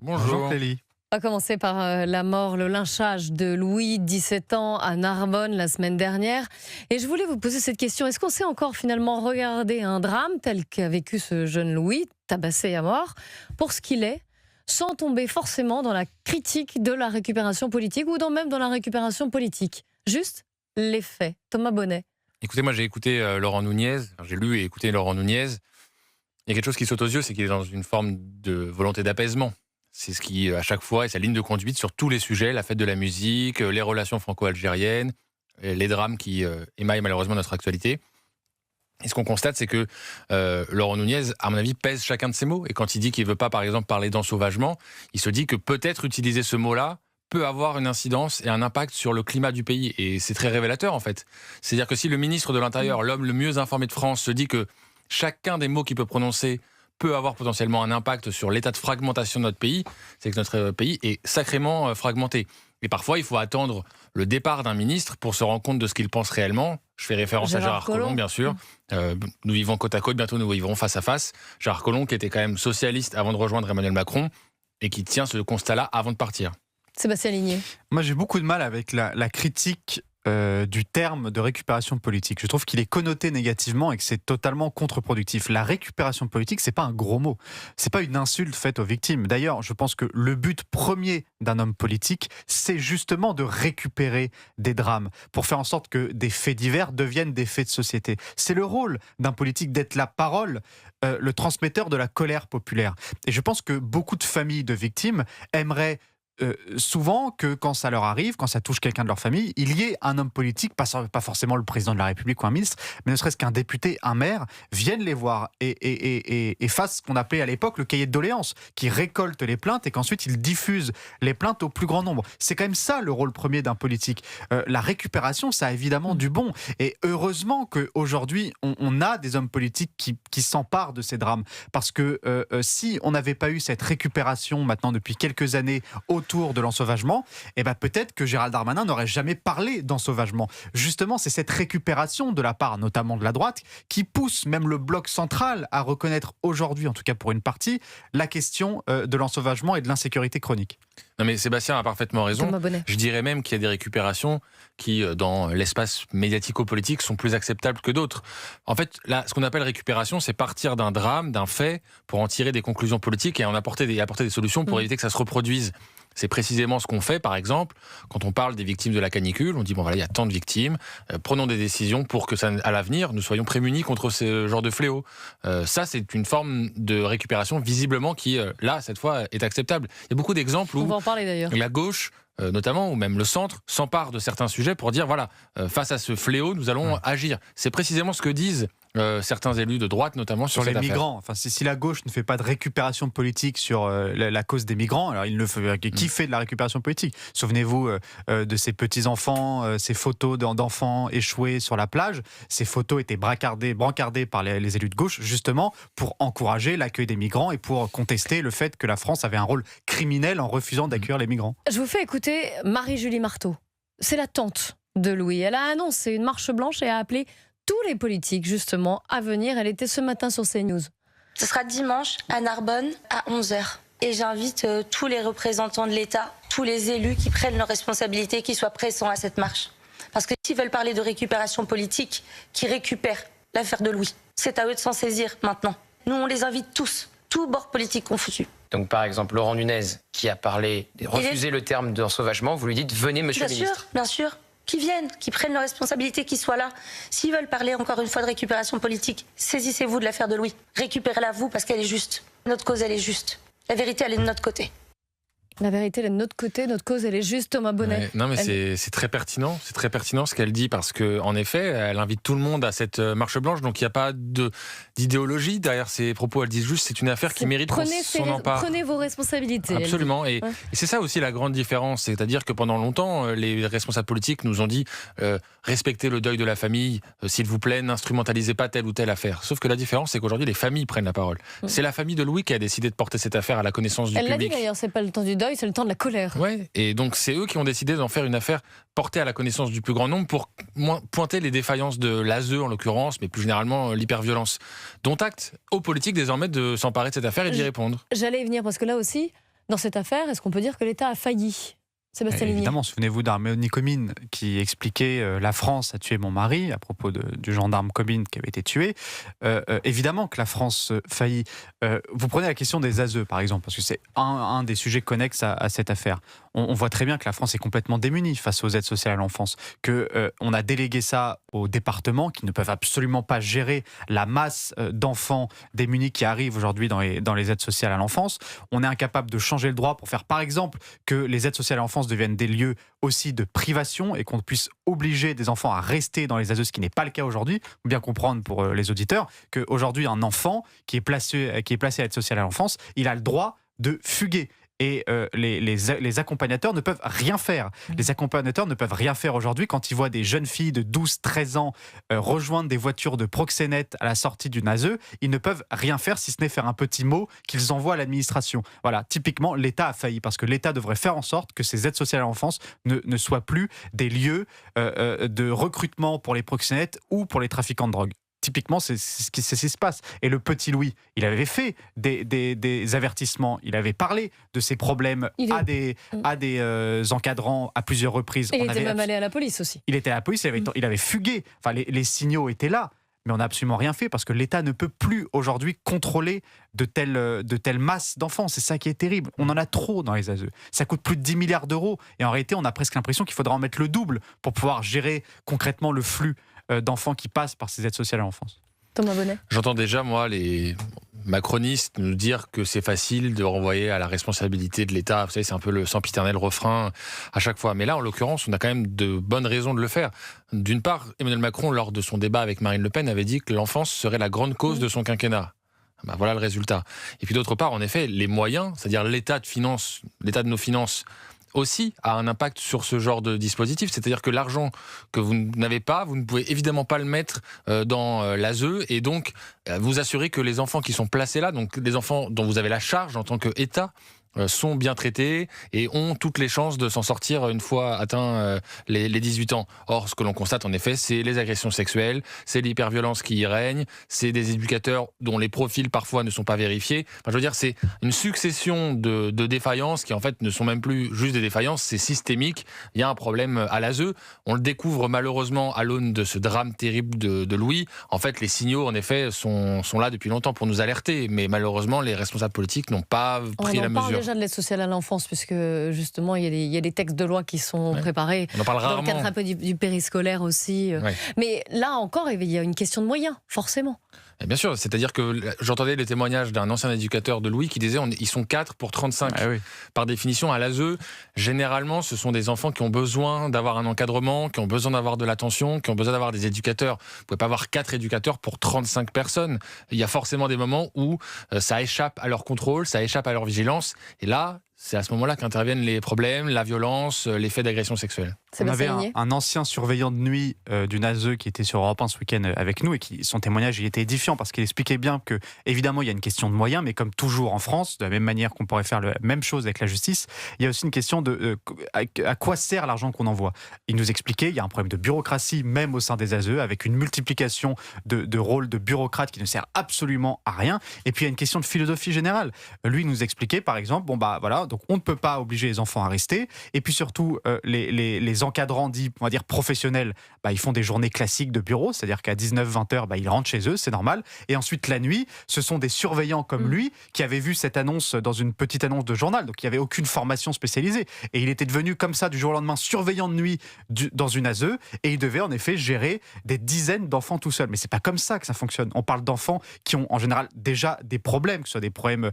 Bonjour Clélie. On va commencer par la mort, le lynchage de Louis, 17 ans, à Narbonne la semaine dernière. Et je voulais vous poser cette question. Est-ce qu'on sait encore finalement regarder un drame tel qu'a vécu ce jeune Louis, tabassé à mort, pour ce qu'il est, sans tomber forcément dans la critique de la récupération politique ou même dans la récupération politique? Juste les faits. Thomas Bonnet. Écoutez, moi j'ai écouté Laurent Nunez, j'ai lu et écouté Laurent Nunez. Il y a quelque chose qui saute aux yeux, c'est qu'il est dans une forme de volonté d'apaisement. C'est ce qui, à chaque fois, est sa ligne de conduite sur tous les sujets, la fête de la musique, les relations franco-algériennes, les drames qui émaillent malheureusement notre actualité. Et ce qu'on constate, c'est que Laurent Nunez, à mon avis, pèse chacun de ses mots. Et quand il dit qu'il ne veut pas, par exemple, parler d'ensauvagement, il se dit que peut-être utiliser ce mot-là peut avoir une incidence et un impact sur le climat du pays. Et c'est très révélateur, en fait. C'est-à-dire que si le ministre de l'Intérieur, l'homme le mieux informé de France, se dit que chacun des mots qu'il peut prononcer peut avoir potentiellement un impact sur l'état de fragmentation de notre pays, c'est que notre pays est sacrément fragmenté. Et parfois, il faut attendre le départ d'un ministre pour se rendre compte de ce qu'il pense réellement. Je fais référence à Gérard Collomb, bien sûr. Nous vivons côte à côte, bientôt nous vivrons face à face. Gérard Collomb, qui était quand même socialiste avant de rejoindre Emmanuel Macron, et qui tient ce constat-là avant de partir. Sébastien Ligné. Moi, j'ai beaucoup de mal avec la critique du terme de récupération politique. Je trouve qu'il est connoté négativement et que c'est totalement contre-productif. La récupération politique, c'est pas un gros mot. C'est pas une insulte faite aux victimes. D'ailleurs, je pense que le but premier d'un homme politique, c'est justement de récupérer des drames pour faire en sorte que des faits divers deviennent des faits de société. C'est le rôle d'un politique d'être la parole, le transmetteur de la colère populaire. Et je pense que beaucoup de familles de victimes aimeraient souvent que quand ça leur arrive, quand ça touche quelqu'un de leur famille, il y ait un homme politique, pas forcément le président de la République ou un ministre, mais ne serait-ce qu'un député, un maire, vienne les voir et fasse ce qu'on appelait à l'époque le cahier de doléances, qui récolte les plaintes et qu'ensuite il diffuse les plaintes au plus grand nombre. C'est quand même ça le rôle premier d'un politique. La récupération, ça a évidemment du bon. Et heureusement qu'aujourd'hui, on a des hommes politiques qui s'emparent de ces drames. Parce que si on n'avait pas eu cette récupération maintenant depuis quelques années autour de l'ensauvagement, eh ben peut-être que Gérald Darmanin n'aurait jamais parlé d'ensauvagement. Justement, c'est cette récupération de la part, notamment de la droite, qui pousse même le bloc central à reconnaître aujourd'hui, en tout cas pour une partie, la question de l'ensauvagement et de l'insécurité chronique. Non mais Sébastien a parfaitement raison. Je dirais même qu'il y a des récupérations qui, dans l'espace médiatico-politique, sont plus acceptables que d'autres. En fait, là, ce qu'on appelle récupération, c'est partir d'un drame, d'un fait, pour en tirer des conclusions politiques et en apporter des solutions pour éviter que ça se reproduise. C'est précisément ce qu'on fait, par exemple, quand on parle des victimes de la canicule. On dit, bon voilà, il y a tant de victimes, prenons des décisions pour que, à l'avenir, nous soyons prémunis contre ce genre de fléau. Ça, c'est une forme de récupération, visiblement, qui, là, cette fois, est acceptable. Il y a beaucoup d'exemples où on va en parler, d'ailleurs. La gauche, notamment, ou même le centre, s'empare de certains sujets pour dire, voilà, face à ce fléau, nous allons agir. C'est précisément ce que disent certains élus de droite, notamment sur les cette migrants. Enfin, si la gauche ne fait pas de récupération politique sur la cause des migrants, alors qui fait de la récupération politique? Souvenez-vous de ces petits-enfants, ces photos d'enfants échoués sur la plage. Ces photos étaient brancardées par les élus de gauche, justement, pour encourager l'accueil des migrants et pour contester le fait que la France avait un rôle criminel en refusant d'accueillir les migrants. Je vous fais écouter Marie-Julie Marteau. C'est la tante de Louis. Elle a annoncé une marche blanche et a appelé tous les politiques, justement, à venir. Elle était ce matin sur CNews. Ce sera dimanche à Narbonne à 11h. Et j'invite tous les représentants de l'État, tous les élus qui prennent leurs responsabilités, qui soient présents à cette marche. Parce que s'ils veulent parler de récupération politique, qui récupèrent l'affaire de Louis, c'est à eux de s'en saisir maintenant. Nous, on les invite tous bords politiques confondus. Donc par exemple, Laurent Nunez, qui a refusé le terme d'ensauvagement, vous lui dites « venez, monsieur le ministre ». Bien sûr. Qui viennent, qui prennent leurs responsabilités, qui soient là. S'ils veulent parler encore une fois de récupération politique, saisissez-vous de l'affaire de Louis. Récupérez-la vous parce qu'elle est juste. Notre cause, elle est juste. La vérité, elle est de notre côté. La vérité, elle est de notre côté, notre cause, elle est juste, Thomas Bonnet. Ouais, non, mais c'est très pertinent ce qu'elle dit, parce qu'en effet, elle invite tout le monde à cette marche blanche, donc il n'y a pas d'idéologie derrière ses propos. Elle dit juste c'est une affaire qui mérite qu'on s'en empare. Prenez vos responsabilités. Absolument, et c'est ça aussi la grande différence, c'est-à-dire que pendant longtemps, les responsables politiques nous ont dit respectez le deuil de la famille, s'il vous plaît, n'instrumentalisez pas telle ou telle affaire. Sauf que la différence, c'est qu'aujourd'hui, les familles prennent la parole. C'est la famille de Louis qui a décidé de porter cette affaire à la connaissance du public. Elle l'a dit d'ailleurs, c'est pas le temps du deuil, c'est le temps de la colère. Ouais, et donc c'est eux qui ont décidé d'en faire une affaire portée à la connaissance du plus grand nombre pour pointer les défaillances de l'ASE en l'occurrence, mais plus généralement l'hyperviolence. Dont acte aux politiques désormais de s'emparer de cette affaire et d'y répondre. J'allais y venir parce que là aussi, Dans cette affaire, est-ce qu'on peut dire que l'État a failli ? Sébastien Ligné. Évidemment, souvenez-vous d'Arménie Comines qui expliquait la France a tué mon mari à propos du gendarme Comines qui avait été tué. Évidemment que la France faillit. Vous prenez la question des ASE par exemple, parce que c'est un des sujets connexes à cette affaire. On voit très bien que la France est complètement démunie face aux aides sociales à l'enfance, qu'on a délégué ça aux départements qui ne peuvent absolument pas gérer la masse d'enfants démunis qui arrivent aujourd'hui dans les aides sociales à l'enfance. On est incapable de changer le droit pour faire par exemple que les aides sociales à l'enfance deviennent des lieux aussi de privation et qu'on puisse obliger des enfants à rester dans les ASE, ce qui n'est pas le cas aujourd'hui. Il faut bien comprendre pour les auditeurs qu'aujourd'hui, un enfant qui est placé à l'aide sociale à l'enfance, il a le droit de fuguer. Et les accompagnateurs ne peuvent rien faire. Les accompagnateurs ne peuvent rien faire aujourd'hui quand ils voient des jeunes filles de 12-13 ans rejoindre des voitures de proxénètes à la sortie d'une ASE. Ils ne peuvent rien faire si ce n'est faire un petit mot qu'ils envoient à l'administration. Voilà, typiquement, l'État a failli parce que l'État devrait faire en sorte que ces aides sociales à l'enfance ne soient plus des lieux de recrutement pour les proxénètes ou pour les trafiquants de drogue. Typiquement, c'est ce qui se passe. Et le petit Louis, il avait fait des avertissements, il avait parlé de ses problèmes à des encadrants à plusieurs reprises. Il était même allé à la police aussi. Il était à la police, il avait fugué. Enfin, les signaux étaient là, mais on n'a absolument rien fait parce que l'État ne peut plus aujourd'hui contrôler de telles masses d'enfants. C'est ça qui est terrible. On en a trop dans les ASE. Ça coûte plus de 10 milliards d'euros. Et en réalité, on a presque l'impression qu'il faudra en mettre le double pour pouvoir gérer concrètement le flux d'enfants qui passent par ces aides sociales à l'enfance. Thomas Bonnet. J'entends déjà, moi, les macronistes nous dire que c'est facile de renvoyer à la responsabilité de l'État. Vous savez, c'est un peu le sempiternel refrain à chaque fois. Mais là, en l'occurrence, on a quand même de bonnes raisons de le faire. D'une part, Emmanuel Macron, lors de son débat avec Marine Le Pen, avait dit que l'enfance serait la grande cause de son quinquennat. Ben voilà le résultat. Et puis d'autre part, en effet, les moyens, c'est-à-dire l'état de nos finances, aussi a un impact sur ce genre de dispositif. C'est-à-dire que l'argent que vous n'avez pas, vous ne pouvez évidemment pas le mettre dans l'ASE et donc vous assurer que les enfants qui sont placés là, donc les enfants dont vous avez la charge en tant qu'État, sont bien traités et ont toutes les chances de s'en sortir une fois atteint les 18 ans. Or, ce que l'on constate en effet, c'est les agressions sexuelles, c'est l'hyperviolence qui y règne, c'est des éducateurs dont les profils parfois ne sont pas vérifiés. Enfin, je veux dire, c'est une succession de défaillances qui en fait ne sont même plus juste des défaillances, c'est systémique. Il y a un problème à l'ASE. On le découvre malheureusement à l'aune de ce drame terrible de Louis. En fait, les signaux en effet sont là depuis longtemps pour nous alerter, mais malheureusement, les responsables politiques n'ont pas pris la mesure. Déjà de l'aide sociale à l'enfance, puisque justement il y a des textes de loi qui sont préparés. On en parle rarement. Dans le cadre un peu du périscolaire aussi. Mais là encore, il y a une question de moyens, forcément. Et bien sûr, c'est-à-dire que j'entendais le témoignage d'un ancien éducateur de Louis qui disait ils sont 4 pour 35. Ah oui. Par définition, à l'ASE, généralement, ce sont des enfants qui ont besoin d'avoir un encadrement, qui ont besoin d'avoir de l'attention, qui ont besoin d'avoir des éducateurs. Vous ne pouvez pas avoir 4 éducateurs pour 35 personnes. Il y a forcément des moments où ça échappe à leur contrôle, ça échappe à leur vigilance. Et là, c'est à ce moment-là qu'interviennent les problèmes, la violence, les faits d'agression sexuelle. On avait un ancien surveillant de nuit d'une ASE qui était sur Europe 1 ce week-end avec nous et son témoignage il était édifiant parce qu'il expliquait bien que, évidemment, il y a une question de moyens, mais comme toujours en France, de la même manière qu'on pourrait faire la même chose avec la justice, il y a aussi une question de à quoi sert l'argent qu'on envoie. Il nous expliquait, il y a un problème de bureaucratie même au sein des ASE avec une multiplication de rôles de bureaucrates qui ne sert absolument à rien. Et puis il y a une question de philosophie générale. Lui il nous expliquait par exemple, donc on ne peut pas obliger les enfants à rester. Et puis surtout, les encadrants dits, on va dire, professionnels, ils font des journées classiques de bureau, c'est-à-dire qu'à 19-20 heures, ils rentrent chez eux, c'est normal. Et ensuite, la nuit, ce sont des surveillants comme lui qui avaient vu cette annonce dans une petite annonce de journal, donc il n'y avait aucune formation spécialisée. Et il était devenu comme ça, du jour au lendemain, surveillant de nuit dans une ASE, et il devait en effet gérer des dizaines d'enfants tout seul. Mais c'est pas comme ça que ça fonctionne. On parle d'enfants qui ont en général déjà des problèmes, que ce soit des problèmes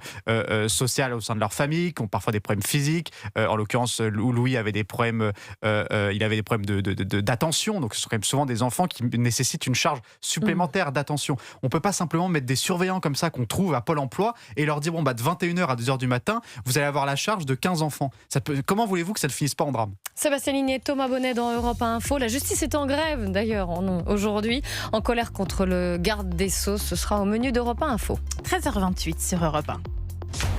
sociaux au sein de leur famille, qui ont parfois des problèmes physiques. En l'occurrence, Louis avait des problèmes, il avait des problèmes d'attention. Donc, ce sont quand même souvent des enfants qui nécessitent une charge supplémentaire d'attention. On peut pas simplement mettre des surveillants comme ça qu'on trouve à Pôle emploi et leur dire de 21h à 2h du matin, vous allez avoir la charge de 15 enfants. Comment voulez-vous que ça ne finisse pas en drame? Sébastien Ligné, Thomas Bonnet dans Europe 1 Info. La justice est en grève d'ailleurs aujourd'hui, en colère contre le garde des Sceaux. Ce sera au menu d'Europe 1 Info. 13h28 sur Europe 1.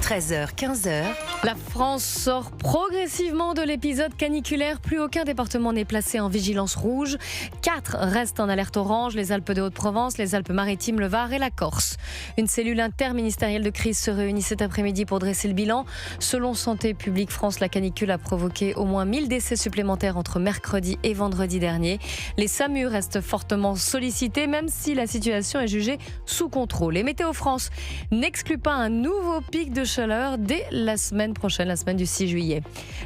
13h, 15h. La France sort progressivement de l'épisode caniculaire. Plus aucun département n'est placé en vigilance rouge. 4 restent en alerte orange, les Alpes de Haute-Provence, les Alpes-Maritimes, le Var et la Corse. Une cellule interministérielle de crise se réunit cet après-midi pour dresser le bilan. Selon Santé publique France, la canicule a provoqué au moins 1000 décès supplémentaires entre mercredi et vendredi dernier. Les SAMU restent fortement sollicités, même si la situation est jugée sous contrôle. Et Météo France n'exclut pas un nouveau pic de chaleur dès la semaine prochaine, la semaine du 6 juillet.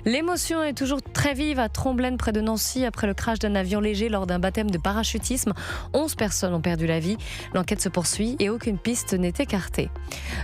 L'émotion est toujours très vive à Tromblaine, près de Nancy, après le crash d'un avion léger lors d'un baptême de parachutisme. 11 personnes ont perdu la vie. L'enquête se poursuit et aucune piste n'est écartée.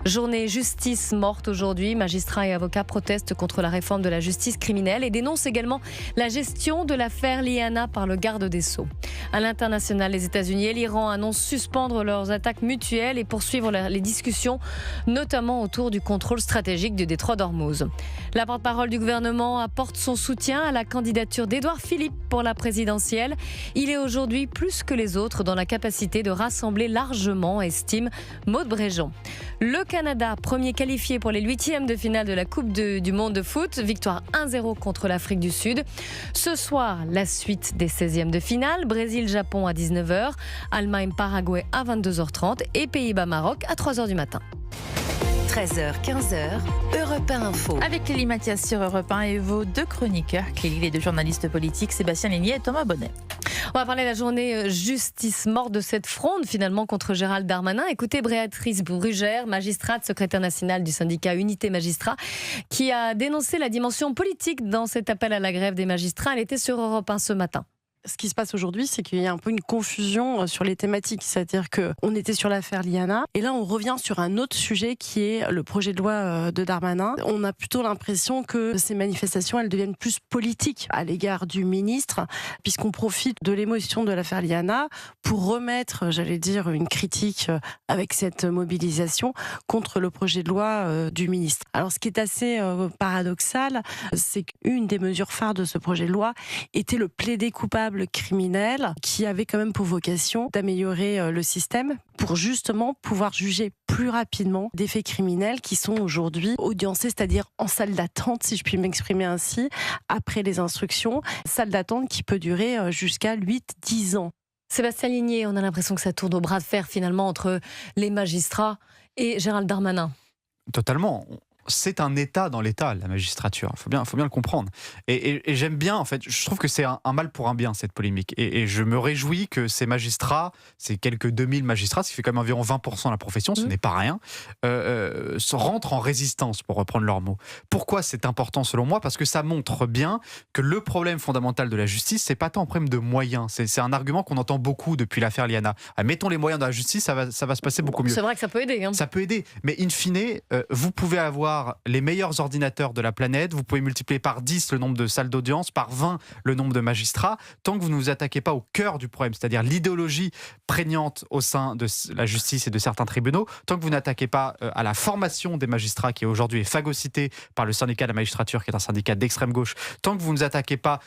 Journée justice morte aujourd'hui. Magistrats et avocats protestent contre la réforme de la justice criminelle et dénoncent également la gestion de l'affaire Liana par le garde des Sceaux. À l'international, les États-Unis et l'Iran annoncent suspendre leurs attaques mutuelles et poursuivre les discussions, notamment autour du contrôle stratégique du détroit d'Ormuz. La porte-parole du gouvernement apporte son soutien à la candidature d'Édouard Philippe pour la présidentielle. Il est aujourd'hui plus que les autres dans la capacité de rassembler largement, estime Maud Bréjon. Le Canada, premier qualifié pour les 8e de finale de la Coupe du Monde de foot, victoire 1-0 contre l'Afrique du Sud. Ce soir, la suite des 16e de finale, Brésil-Japon à 19h, Allemagne-Paraguay à 22h30 et Pays-Bas-Maroc à 3h du matin. 13h, 15h, Europe 1 Info. Avec Clélie Mathias sur Europe 1 et vos 2 chroniqueurs, Clélie, les 2 journalistes politiques, Sébastien Lénier et Thomas Bonnet. On va parler de la journée justice morte de cette fronde finalement contre Gérald Darmanin. Écoutez Béatrice Brugère, magistrate, secrétaire nationale du syndicat Unité Magistrats, qui a dénoncé la dimension politique dans cet appel à la grève des magistrats. Elle était sur Europe 1 ce matin. Ce qui se passe aujourd'hui, c'est qu'il y a un peu une confusion sur les thématiques. C'est-à-dire qu'on était sur l'affaire Liana, et là on revient sur un autre sujet qui est le projet de loi de Darmanin. On a plutôt l'impression que ces manifestations, elles deviennent plus politiques à l'égard du ministre, puisqu'on profite de l'émotion de l'affaire Liana pour remettre, j'allais dire, une critique avec cette mobilisation contre le projet de loi du ministre. Alors ce qui est assez paradoxal, c'est qu'une des mesures phares de ce projet de loi était le plaidé coupable criminel, qui avait quand même pour vocation d'améliorer le système pour justement pouvoir juger plus rapidement des faits criminels qui sont aujourd'hui audiencés, c'est-à-dire en salle d'attente, si je puis m'exprimer ainsi, après les instructions, salle d'attente qui peut durer jusqu'à 8-10 ans. Sébastien Lénier, on a l'impression que ça tourne au bras de fer finalement entre les magistrats et Gérald Darmanin. Totalement. C'est un État dans l'État, la magistrature. Il faut bien le comprendre. Et j'aime bien, en fait, je trouve que c'est un mal pour un bien, cette polémique. Et je me réjouis que ces magistrats, ces quelques 2000 magistrats, ce qui fait quand même environ 20% de la profession, ce n'est pas rien, rentrent en résistance, pour reprendre leurs mots. Pourquoi c'est important selon moi ? Parce que ça montre bien que le problème fondamental de la justice, c'est pas tant un problème de moyens. C'est un argument qu'on entend beaucoup depuis l'affaire Liana. Mettons les moyens dans la justice, ça va se passer beaucoup mieux. C'est vrai que ça peut aider. Ça peut aider. Mais in fine, vous pouvez avoir les meilleurs ordinateurs de la planète, vous pouvez multiplier par 10 le nombre de salles d'audience, par 20 le nombre de magistrats, tant que vous ne vous attaquez pas au cœur du problème, c'est-à-dire l'idéologie prégnante au sein de la justice et de certains tribunaux, tant que vous n'attaquez pas à la formation des magistrats qui aujourd'hui est phagocytée par le syndicat de la magistrature, qui est un syndicat d'extrême gauche, tant que vous ne vous attaquez pas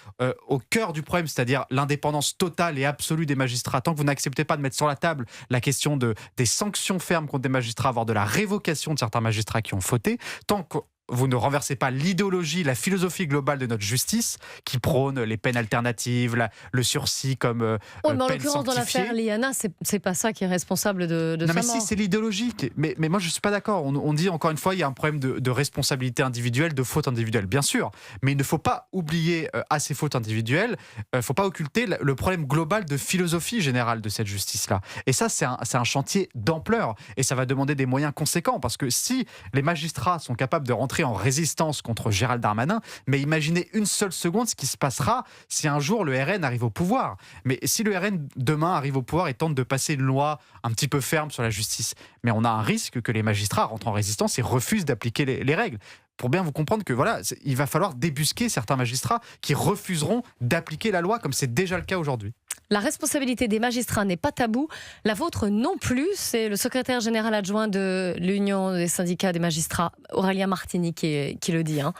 au cœur du problème, c'est-à-dire l'indépendance totale et absolue des magistrats, tant que vous n'acceptez pas de mettre sur la table la question des sanctions fermes contre des magistrats, voire de la révocation de certains magistrats qui ont fauté, tant que vous ne renversez pas l'idéologie, la philosophie globale de notre justice qui prône les peines alternatives, le sursis comme mais en peine l'occurrence, dans sanctifiée. l'affaire Liana, c'est pas ça qui est responsable de Non, sa mais mort. si, c'est l'idéologie. Mais moi, je ne suis pas d'accord. On dit encore une fois, il y a un problème de responsabilité individuelle, de faute individuelle, bien sûr. Mais il ne faut pas oublier à ces fautes individuelles, il ne faut pas occulter le problème global de philosophie générale de cette justice-là. Et ça, c'est un chantier d'ampleur. Et ça va demander des moyens conséquents. Parce que si les magistrats sont capables de rentrer en résistance contre Gérald Darmanin, mais imaginez une seule seconde ce qui se passera si un jour le RN arrive au pouvoir. Mais si le RN demain arrive au pouvoir et tente de passer une loi un petit peu ferme sur la justice, mais on a un risque que les magistrats rentrent en résistance et refusent d'appliquer les règles. Pour bien vous comprendre que voilà, il va falloir débusquer certains magistrats qui refuseront d'appliquer la loi comme c'est déjà le cas aujourd'hui. La responsabilité des magistrats n'est pas tabou, la vôtre non plus. C'est le secrétaire général adjoint de l'Union des syndicats des magistrats, Aurélien Martini, qui le dit. Hein.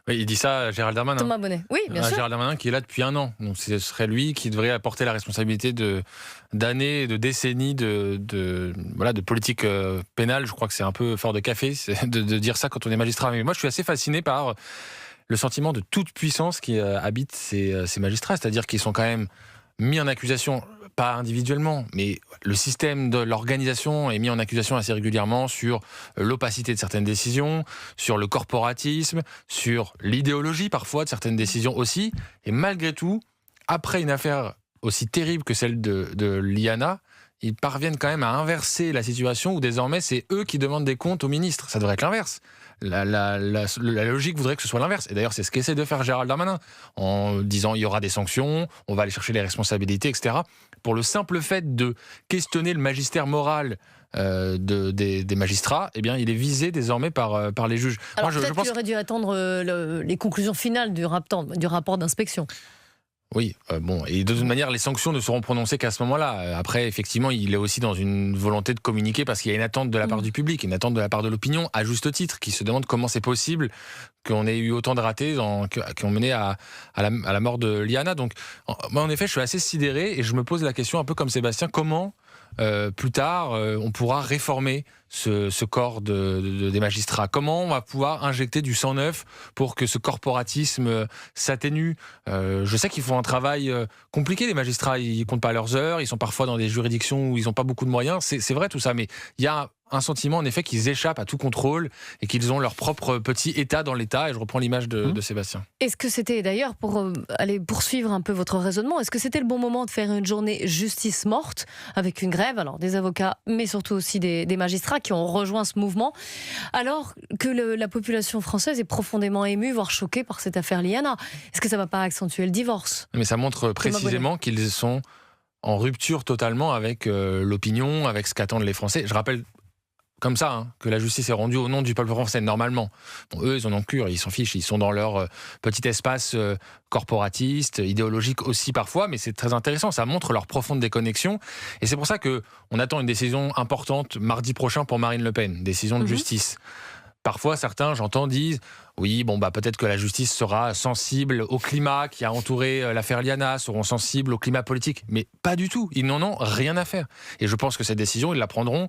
Oui, il dit ça à Gérald Darmanin. Thomas Bonnet, oui, bien sûr. Gérald Darmanin qui est là depuis 1 an. Donc ce serait lui qui devrait apporter la responsabilité d'années, de décennies de politique pénale. Je crois que c'est un peu fort de café de dire ça quand on est magistrat. Mais moi, je suis assez fasciné par le sentiment de toute puissance qui habite ces magistrats. C'est-à-dire qu'ils sont quand même mis en accusation, pas individuellement, mais le système de l'organisation est mis en accusation assez régulièrement sur l'opacité de certaines décisions, sur le corporatisme, sur l'idéologie parfois de certaines décisions aussi. Et malgré tout, après une affaire aussi terrible que celle de l'IANA, ils parviennent quand même à inverser la situation où désormais c'est eux qui demandent des comptes au ministre. Ça devrait être l'inverse. La logique voudrait que ce soit l'inverse. Et d'ailleurs, c'est ce qu'essaie de faire Gérald Darmanin, en disant il y aura des sanctions, on va aller chercher les responsabilités, etc. Pour le simple fait de questionner le magistère moral des magistrats, eh bien, il est visé désormais par les juges. Alors Moi, peut-être qu'il aurait dû attendre les conclusions finales du rapport d'inspection. Oui, et de toute manière, les sanctions ne seront prononcées qu'à ce moment-là. Après, effectivement, il est aussi dans une volonté de communiquer parce qu'il y a une attente de la part du public, une attente de la part de l'opinion, à juste titre, qui se demande comment c'est possible qu'on ait eu autant de ratés qui ont mené à la mort de l'IANA. Donc, moi, en effet, je suis assez sidéré et je me pose la question un peu comme Sébastien, comment plus tard, on pourra réformer ce corps des magistrats. Comment on va pouvoir injecter du sang neuf pour que ce corporatisme s'atténue. Je sais qu'ils font un travail compliqué, les magistrats. Ils comptent pas leurs heures. Ils sont parfois dans des juridictions où ils n'ont pas beaucoup de moyens. C'est vrai tout ça, mais il y a un sentiment en effet qu'ils échappent à tout contrôle et qu'ils ont leur propre petit état dans l'état. Et je reprends l'image de Sébastien. Est-ce que c'était d'ailleurs, pour aller poursuivre un peu votre raisonnement, est-ce que c'était le bon moment de faire une journée justice morte avec une grève, alors des avocats, mais surtout aussi des magistrats qui ont rejoint ce mouvement, alors que la population française est profondément émue, voire choquée par cette affaire Liana? Est-ce que ça ne va pas accentuer le divorce? Mais ça montre précisément qu'ils sont en rupture totalement avec l'opinion, avec ce qu'attendent les Français. Je rappelle comme ça, que la justice est rendue au nom du peuple français, normalement. Bon, eux, ils en ont cure, ils s'en fichent, ils sont dans leur petit espace corporatiste, idéologique aussi parfois, mais c'est très intéressant, ça montre leur profonde déconnexion, et c'est pour ça qu'on attend une décision importante mardi prochain pour Marine Le Pen, décision de justice. Parfois, certains, j'entends, disent oui, peut-être que la justice sera sensible au climat qui a entouré l'affaire Liana, seront sensibles au climat politique, mais pas du tout, ils n'en ont rien à faire. Et je pense que cette décision, ils la prendront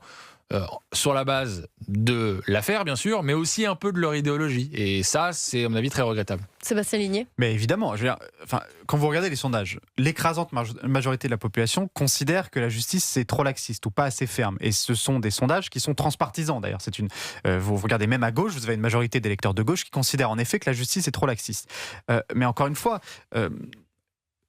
sur la base de l'affaire, bien sûr, mais aussi un peu de leur idéologie. Et ça, c'est, à mon avis, très regrettable. Sébastien Ligné. Mais évidemment, quand vous regardez les sondages, l'écrasante majorité de la population considère que la justice, c'est trop laxiste ou pas assez ferme. Et ce sont des sondages qui sont transpartisans, d'ailleurs. Vous regardez même à gauche, vous avez une majorité d'électeurs de gauche qui considèrent en effet que la justice est trop laxiste. Mais encore une fois...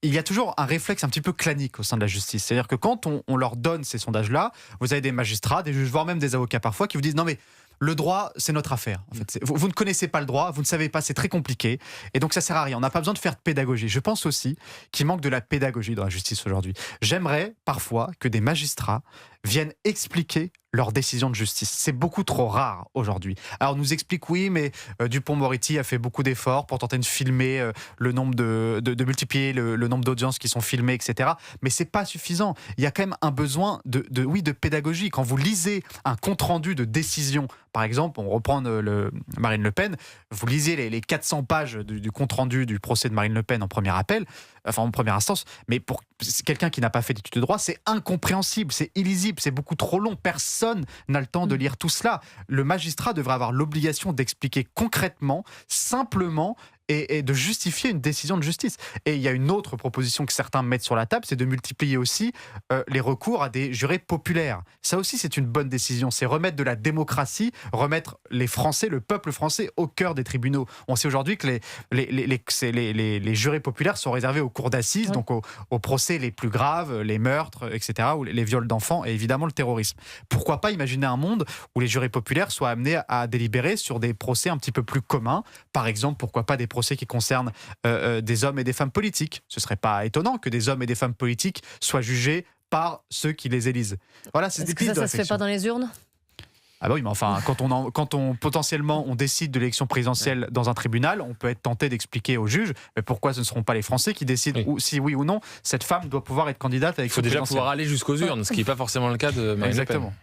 il y a toujours un réflexe un petit peu clanique au sein de la justice. C'est-à-dire que quand on leur donne ces sondages-là, vous avez des magistrats, des juges, voire même des avocats parfois, qui vous disent « Non mais le droit, c'est notre affaire. En fait, vous ne connaissez pas le droit, vous ne savez pas, c'est très compliqué. Et donc ça sert à rien. On n'a pas besoin de faire de pédagogie. » Je pense aussi qu'il manque de la pédagogie dans la justice aujourd'hui. J'aimerais parfois que des magistrats viennent expliquer leurs décisions de justice. C'est beaucoup trop rare aujourd'hui. Alors on nous explique oui, mais Dupond-Moretti a fait beaucoup d'efforts pour tenter de filmer le nombre de multiplier le nombre d'audiences qui sont filmées, etc. Mais c'est pas suffisant. Il y a quand même un besoin de pédagogie. Quand vous lisez un compte-rendu de décision, par exemple, on reprend Marine Le Pen, vous lisez les 400 pages du compte-rendu du procès de Marine Le Pen en première instance, mais pour quelqu'un qui n'a pas fait d'études de droit, c'est incompréhensible, c'est illisible, c'est beaucoup trop long. Personne n'a le temps de lire tout cela. Le magistrat devrait avoir l'obligation d'expliquer concrètement, simplement, et de justifier une décision de justice. Et il y a une autre proposition que certains mettent sur la table, c'est de multiplier aussi les recours à des jurés populaires. Ça aussi, c'est une bonne décision. C'est remettre de la démocratie, remettre les Français, le peuple français, au cœur des tribunaux. On sait aujourd'hui que les jurés populaires sont réservés aux cours d'assises, donc aux procès les plus graves, les meurtres, etc., ou les viols d'enfants, et évidemment le terrorisme. Pourquoi pas imaginer un monde où les jurés populaires soient amenés à délibérer sur des procès un petit peu plus communs. Par exemple, pourquoi pas des procès qui concernent des hommes et des femmes politiques. Ce ne serait pas étonnant que des hommes et des femmes politiques soient jugés par ceux qui les élisent. Voilà, c'est Est-ce que ça se fait pas dans les urnes ? Ah bah oui, mais enfin, quand on potentiellement on décide de l'élection présidentielle dans un tribunal, on peut être tenté d'expliquer aux juges mais pourquoi ce ne seront pas les Français qui décident si oui ou non cette femme doit pouvoir être candidate à Il l'élection faut déjà présidentielle. pouvoir aller jusqu'aux urnes, ce qui n'est pas forcément le cas de Marine Le Pen. Exactement.